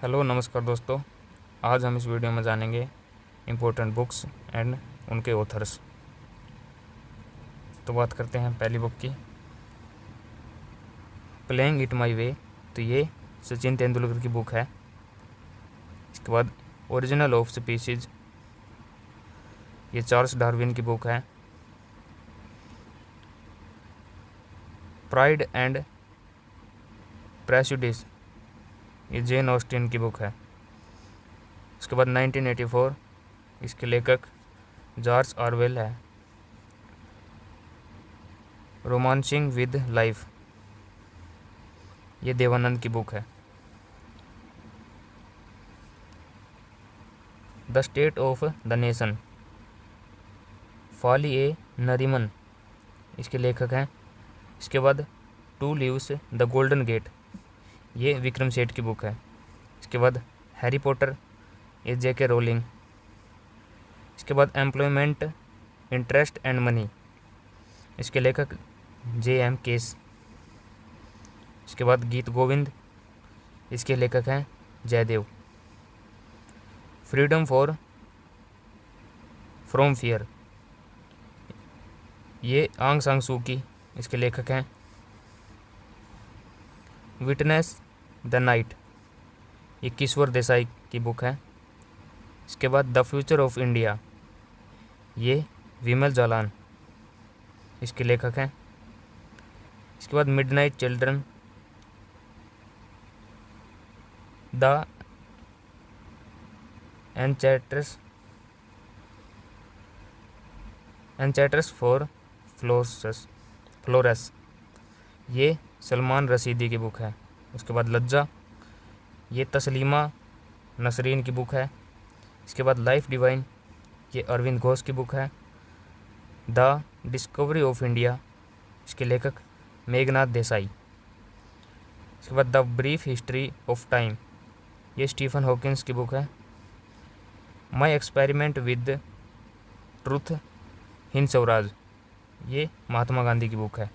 Hello नमस्कार दोस्तों। आज हम इस वीडियो में जानेंगे इम्पोर्टेंट बुक्स एंड उनके ऑथर्स। तो बात करते हैं पहली बुक की, प्लेइंग इट माई वे। तो ये सचिन तेंदुलकर की बुक है। इसके बाद ओरिजिनल ऑफ स्पीशीज, ये चार्ल्स डार्विन की बुक है। प्राइड एंड प्रेजुडिस, ये जेन ऑस्टिन की बुक है। उसके बाद 1984, इसके लेखक जॉर्ज ऑरवेल है। रोमांसिंग विद लाइफ, ये देवानंद की बुक है। The state of the nation, Fali A Nariman, इसके लेखक हैं। इसके बाद two leaves the golden gate, ये विक्रम सेठ की बुक है। इसके बाद हैरी पॉटर, ये J.K. रोलिंग। इसके बाद एम्प्लॉयमेंट, इंटरेस्ट एंड मनी, इसके लेखक J.M. केस। इसके बाद गीत गोविंद, इसके लेखक हैं जयदेव। फ्रीडम फ्रॉम फियर, ये आंग सांग सू की, इसके लेखक हैं। विटनेस द नाइट, ये किशोर देसाई की बुक है। इसके बाद द फ्यूचर ऑफ इंडिया, ये विमल जालान, इसके लेखक हैं। इसके बाद midnight children, the enchantress for Florence, ये सलमान रशीदी की बुक है। उसके बाद लज्जा, ये तस्लीमा नसरीन की बुक है। इसके बाद लाइफ डिवाइन, ये अरविंद घोष की बुक है। द डिस्कवरी ऑफ इंडिया, इसके लेखक मेघनाथ देसाई। इसके बाद the brief history of time, ये स्टीफन हॉकिंस की बुक है। My experiment with truth Hind Swaraj, ये महात्मा गांधी की बुक है।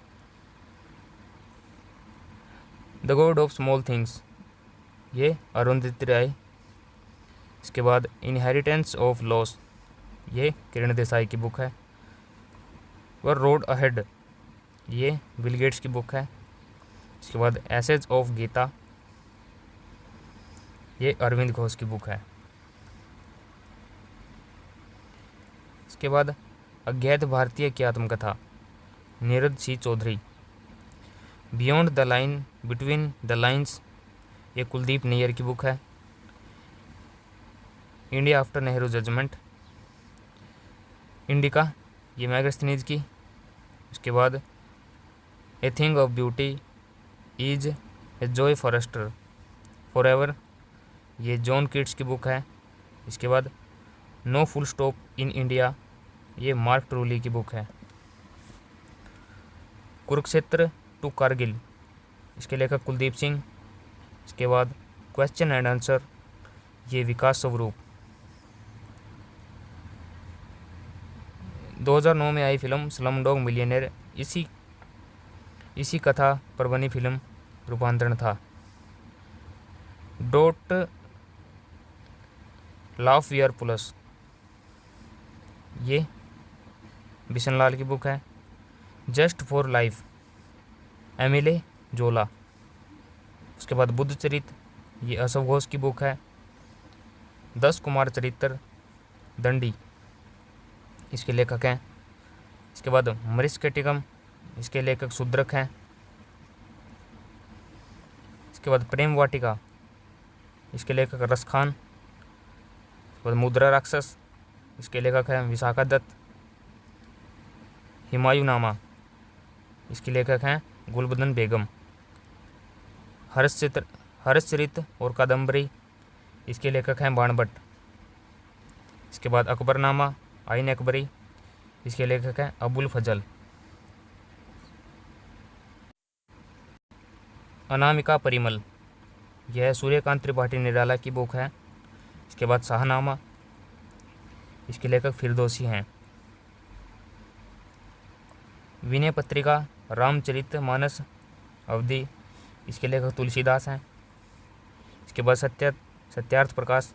The God of small things, ये अरुंधति राय। इसके बाद इनहेरिटेंस ऑफ लॉस, ये किरण देसाई की बुक है। और रोड अहेड, ये बिल गेट्स की बुक है। इसके बाद एसेज ऑफ गीता, ये अरविंद घोष की बुक है। इसके बाद अज्ञात भारतीय की आत्मकथा, Nirad C Chaudhuri. Beyond the line between the lines, ये कुलदीप नैयर की बुक है। India after Nehru judgement, Indica, ये मैगस्थनीज की। उसके बाद a thing of beauty is a joy forester forever, ये जॉन कीट्स की बुक है। इसके बाद no full stop in India, ये मार्क ट्रूली की बुक है। कुरुक्षेत्र टू कारगिल, इसके लेखक कुलदीप सिंह। इसके बाद क्वेश्चन एंड आंसर, ये विकास स्वरूप। 2009 में आई फिल्म स्लमडॉग मिलियनेयर, इसी कथा पर बनी फिल्म रूपांतरण था। Don't laugh we are police, ये बिशनलाल की बुक है। जस्ट फॉर लाइफ, एमिले जोला। उसके बाद बुद्ध चरित, ये अशोक घोष की बुक है। 10 कुमार चरित्र दंडी, इसके लेखक हैं। इसके बाद मरिस्केटिकम, इसके लेखक शूद्रक हैं। इसके बाद प्रेम वाटिका, इसके लेखक रस खान। इसके बाद मुद्रा राक्षस, इसके लेखक हैं विशाखा दत्त। हिमायूनामा, इसके लेखक हैं गुलबदन बेगम। हर्षचरित और कादम्बरी, इसके लेखक हैं बाणभट्ट। इसके बाद अकबरनामा, आइन अकबरी, इसके लेखक हैं अबुल फजल। अनामिका परिमल, यह सूर्यकांत त्रिपाठी निराला की बुक है। इसके बाद शाहनामा, इसके लेखक फिरदौसी हैं। विनय पत्रिका रामचरित मानस अवधि, इसके लेखक तुलसीदास हैं। इसके बाद सत्यार्थ प्रकाश,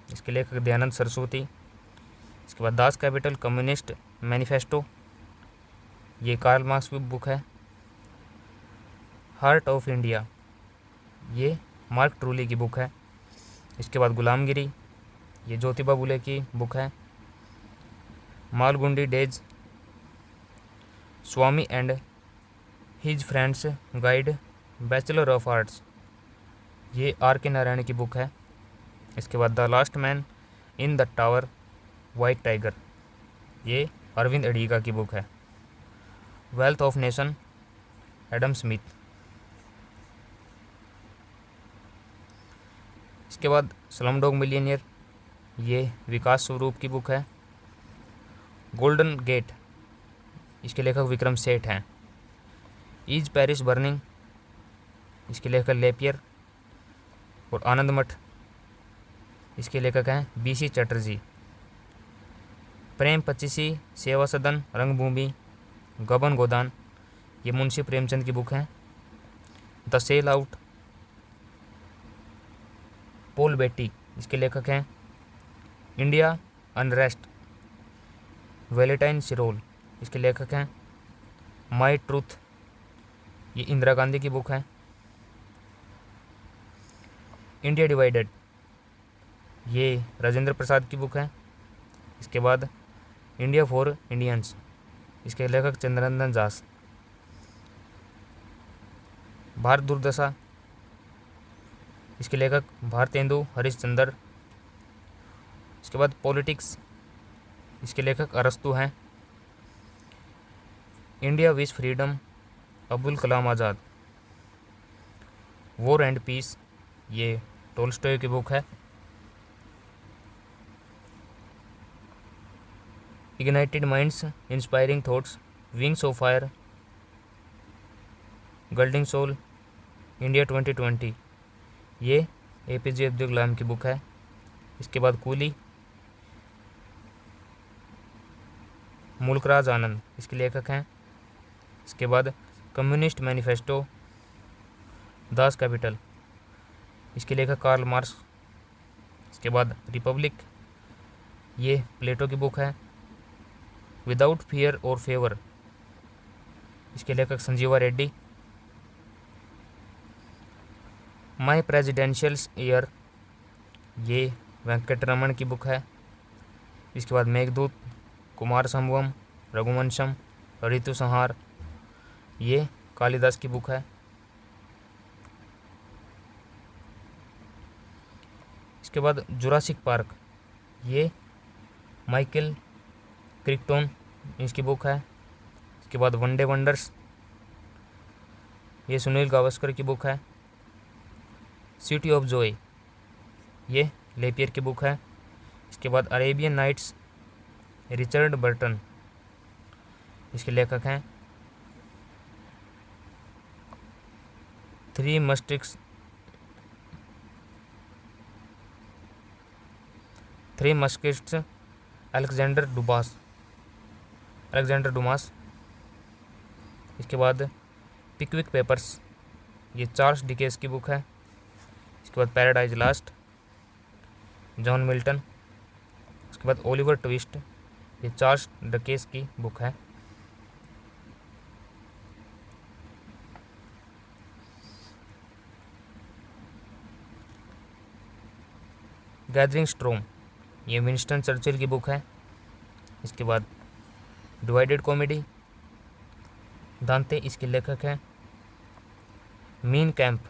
इसके लेखक दयानंद सरस्वती। इसके बाद दास कैपिटल कम्युनिस्ट मैनिफेस्टो, ये कार्ल मार्क्स की बुक है। हार्ट ऑफ इंडिया, ये मार्क ट्रूली की बुक है। इसके बाद गुलामगिरी, ये ज्योतिबा फुले की बुक है। Malgudi days, Swami and his friends guide bachelor of arts, ये आर के नारायण की बुक है। इसके बाद the last man in the tower white tiger, ये अरविंद अडीगा की बुक है। Wealth of nation Adam Smith. इसके बाद स्लमडॉग मिलियनियर, ये विकास स्वरूप की बुक है। गोल्डन गेट, इसके लेखक विक्रम सेठ हैं। इज पेरिस बर्निंग, इसके लेखक लेपियर। और आनंद मठ, इसके लेखक हैं बीसी चटर्जी। प्रेम पचीसी, सेवा सदन, रंगभूमि, गबन गोदान, ये मुंशी प्रेमचंद की बुक है। द सेल आउट, पोल बेटी, इसके लेखक हैं इंडिया अनरेस्ट, वैलेंटाइन सिरोल, इसके लेखक हैं माई ट्रूथ, ये इंदिरा गांधी की बुक है। इंडिया डिवाइडेड, ये राजेंद्र प्रसाद की बुक है। इसके बाद इंडिया फॉर इंडियंस, इसके लेखक चंद्रनंदन दास। भारत दुर्दशा, इसके लेखक भारतेंदु हरिश्चंद्र। इसके बाद पॉलिटिक्स, इसके लेखक अरस्तु हैं। India wins freedom, Abul Kalam Azad. War and peace, ये टोल्स्टॉय की बुक है। Ignited minds, inspiring thoughts, wings of fire, golden soul, India 2020, ये एपीजे अब्दुल कलाम की बुक है। इसके बाद कूली, मुल्कराज आनंद, इसके लेखक हैं। इसके बाद कम्युनिस्ट मैनिफेस्टो, दास कैपिटल, इसके लेखक कार्ल मार्क्स। इसके बाद रिपब्लिक, ये प्लेटो की बुक है। विदाउट फियर और फेवर, इसके लेखक संजीवा रेड्डी। माई प्रेजिडेंशियल्स ईयर, ये वेंकटरमण की बुक है। इसके बाद मेघदूत, कुमार संभवम, रघुवंशम, ऋतु संहार, ये कालिदास की बुक है। इसके बाद जुरासिक पार्क, ये माइकल क्रिक्टोन, इसकी बुक है। इसके बाद वनडे वंडर्स, ये सुनील गावस्कर की बुक है। सिटी ऑफ जॉय, ये लेपियर की बुक है। इसके बाद अरेबियन नाइट्स, रिचर्ड बर्टन, इसके लेखक हैं। Three मस्किट्स, Alexander Dumas. इसके बाद पिकविक पेपर्स, ये चार्ल्स डिकेंस की बुक है। इसके बाद पैराडाइज लास्ट, जॉन मिल्टन। उसके बाद ओलिवर ट्विस्ट, ये चार्ल्स डिकेंस की बुक है। गैदरिंग स्ट्रॉम, ये विंस्टन चर्चिल की बुक है। इसके बाद डिवाइडेड कॉमेडी, दांते, इसके लेखक हैं। मीन कैंप,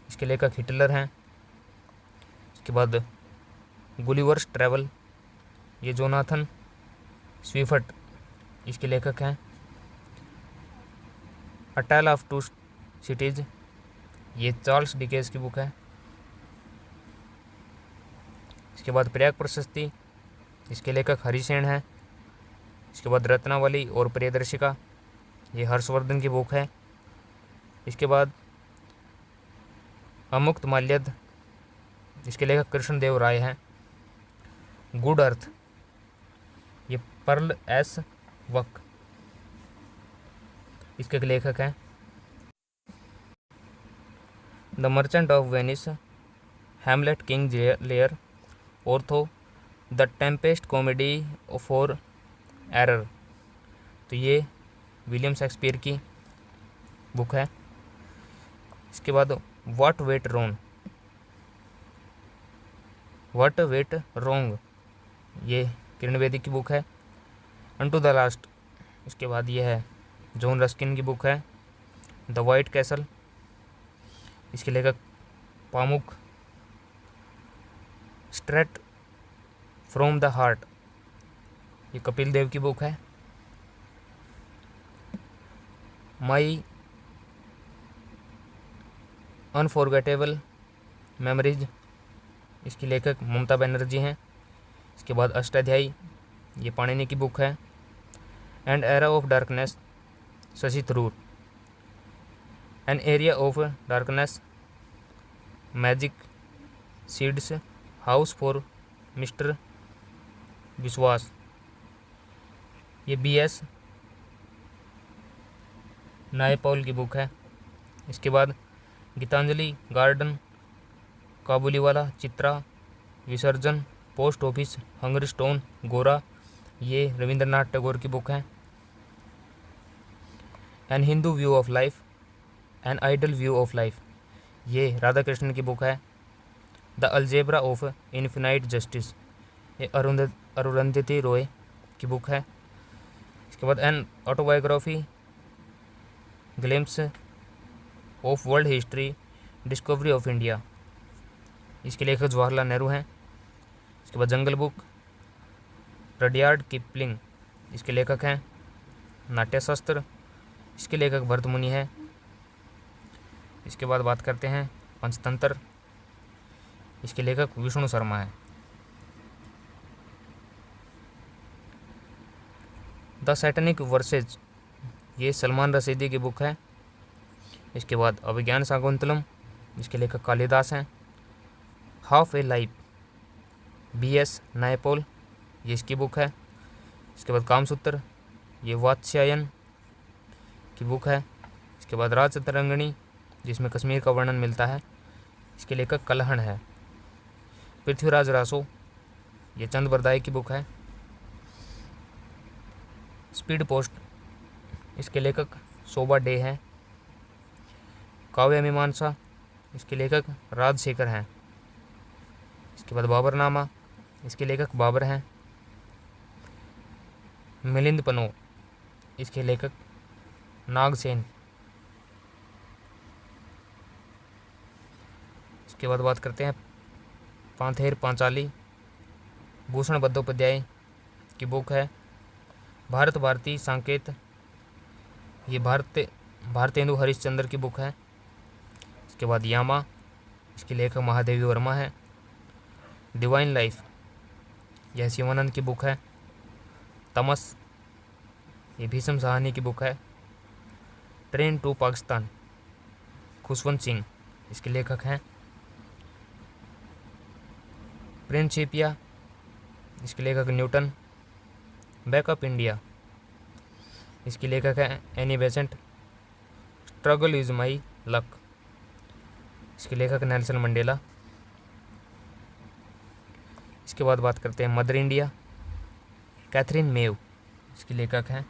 इसके लेखक हिटलर हैं। इसके बाद गुलिवर्स ट्रैवल, ये जोनाथन स्विफ्ट, इसके लेखक हैं। अ टेल ऑफ टू सिटीज, ये चार्ल्स डिकेंस की बुक है। इसके बाद प्रयाग प्रशस्ति, इसके लेखक हरिसेन हैं। इसके बाद रत्नावली और प्रियदर्शिका, ये हर्षवर्धन की बुक है। इसके बाद अमुक्त माल्यद, इसके लेखक कृष्णदेव राय हैं। गुड अर्थ, ये पर्ल एस वक, इसके लेखक हैं। The merchant of Venice, Hamlet, King Lear, ortho, the Tempest comedy for error. तो ये विलियम शेक्सपियर की बुक है। इसके बाद व्हाट वेट रोंग, ये किरण बेदी की बुक है। अनटू द लास्ट, इसके बाद ये है जॉन रस्किन की बुक है द वाइट कैसल। इसके लेखक पामुक स्ट्रेट फ्रॉम द हार्ट, ये कपिल देव की बुक है। माई अनफॉरगेटेबल मेमोरीज, इसकी लेखक ममता बनर्जी हैं। इसके बाद अष्टाध्यायी, ये पाणिनि की बुक है। And era of darkness, Shashi Tharoor. An area of darkness, magic seeds, house for mister विश्वास, ये BS नायपॉल की बुक है। इसके बाद गीतांजलि गार्डन, काबुलीवाला, चित्रा, विसर्जन, पोस्ट ऑफिस, हंगर स्टोन, गोरा, ये रविंद्रनाथ टैगोर की बुक है। An Hindu view of life, an ideal view of life, ये राधा कृष्ण की बुक है। The algebra of infinite justice, ये अरुंधति रॉय की बुक है। इसके बाद an autobiography, glimpses of world history, discovery of India, इसके लेखक जवाहरलाल नेहरू हैं। इसके बाद जंगल बुक, रडियार्ड किपलिंग, इसके लेखक हैं। नाट्यशास्त्र, इसके लेखक भरत मुनि हैं। इसके बाद बात करते हैं पंचतंत्र, इसके लेखक विष्णु शर्मा हैं। द सैटनिक वर्सेज, ये सलमान रशीदी की बुक है। इसके बाद अभिज्ञान शाकुंतलम, इसके लेखक कालिदास हैं। हाफ ए लाइफ, BS नायपॉल, ये इसकी बुक है। इसके बाद कामसूत्र, ये वात्स्यायन की बुक है। इसके बाद राजतरंगिणी, जिसमें कश्मीर का वर्णन मिलता है, इसके लेखक कलहण है। पृथ्वीराज रासो, ये चंद बरदाई की बुक है। स्पीड पोस्ट, इसके लेखक शोभा डे हैं। काव्य मीमांसा, इसके लेखक राजशेखर हैं। इसके बाद बाबरनामा, इसके लेखक बाबर हैं। मिलिंद पनो, इसके लेखक नागसेन। इसके बाद बात करते हैं पांथेर पांचाली, भूषण बंदोपाध्याय की बुक है। भारत भारती संकेत, ये भारतेंदु हरिश्चंद्र की बुक है। इसके बाद यामा, इसके लेखक महादेवी वर्मा है। डिवाइन लाइफ, यह शिवानंद की बुक है। तमस, ये भीषम सहानी की बुक है। ट्रेन टू पाकिस्तान, खुशवंत सिंह, इसके लेखक हैं। प्रिंसिपिया, इसके लेखक न्यूटन। बैकअप इंडिया, इसकी लेखक है Annie Besant. Struggle is my luck, इसके लेखक नेल्सन मंडेला। इसके बाद बात करते हैं मदर इंडिया, कैथरीन मेव, इसके लेखक हैं।